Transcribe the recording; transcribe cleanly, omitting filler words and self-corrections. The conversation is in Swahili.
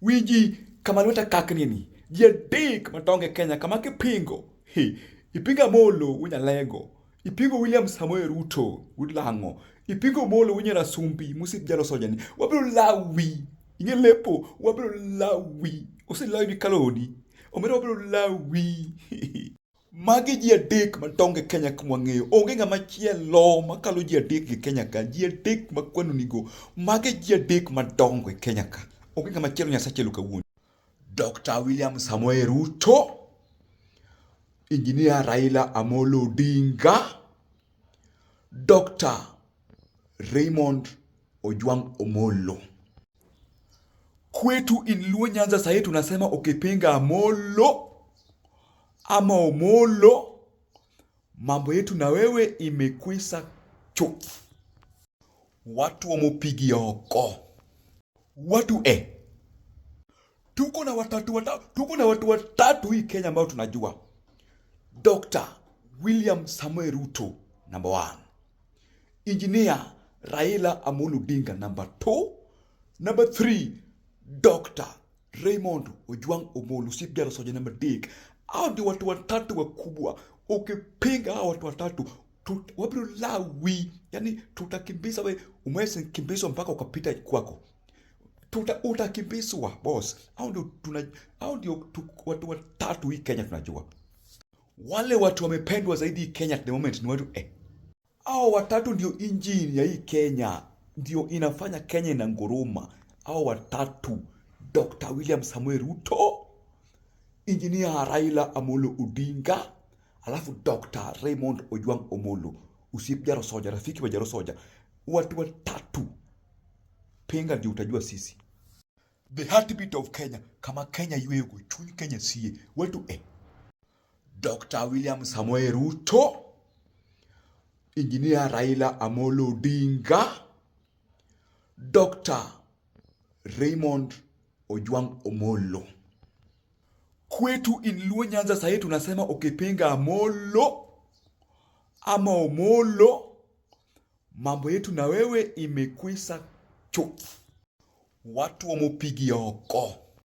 Wiji kama lweta kaknini. Jadek matonge Kenya kama kipingo. Ipinga Molo winya lego. Ipingo William Samoei Ruto udlango. Ipingo Molo winya rasumbi musip jalo sojani. Wabiro lawi. Inge lepo wabiro lawi. Ose lawi kalodi. Omero wabiro lawi. Magi ji adek matonge Kenya kumwang'eyo. Onge ng'ama chielo makalo ji adek e Kenya ka. Ji adek makwano nigo. Magi ji adek madongo e Kenya ka. Onge ng'ama chielo Nyasaye chielo kawuono. Dr. William Samoei Ruto, Engineer Raila Amolo Odinga, Dr. Raymond Ojwang Omolo. Kwetu in Luo Nyanza sahi tunasema ukipinga Amolo ama Omolo, mambo yetu na wewe imekwisha chuki. Watu wamupigi oko. Watu tuko na watu watatu hii Kenya ambao tunajua. Dr. William Samoei Ruto, number 1. Engineer Raila Amolo Odinga, number 2. Number 3, Dr. Raymond Ojwang Omolo, sipjara soja, number 3. Hao ndio watu watatu wakubwa. Ukipinga hao watu watatu, wabiro lawi. Yani tutakimbiza we, umeweza kimbizwa mpaka ukapita kwako. Utakimbizwa boss. Hao ndio watu watatu hii Kenya tunajua. Wale watu wamependwa zaidi Kenya at the moment ni watu hao watatu ndio engine ya hii Kenya. Ndio inafanya Kenya inanguruma. Hao watatu, Dr. William Samoei Ruto, Engineer Raila Amolo Odinga, alafu Dr. Raymond Ojwang Omolo. Usipjaro soja, rafiki wa jaro soja. Watu watatu. Pinga ndio utajua sisi. The heartbeat of Kenya. Kama Kenya yuego, chuni Kenya siye. Watu Dr. William Samoei Ruto, Engineer Raila Amolo Odinga, Dr. Raymond Ojwang Omolo. Kwetu in Luo Nyanza sahi tunasema ukipinga Amolo ama Omolo, mambo yetu na wewe imekwisha chuki. Watu wamupigi oko.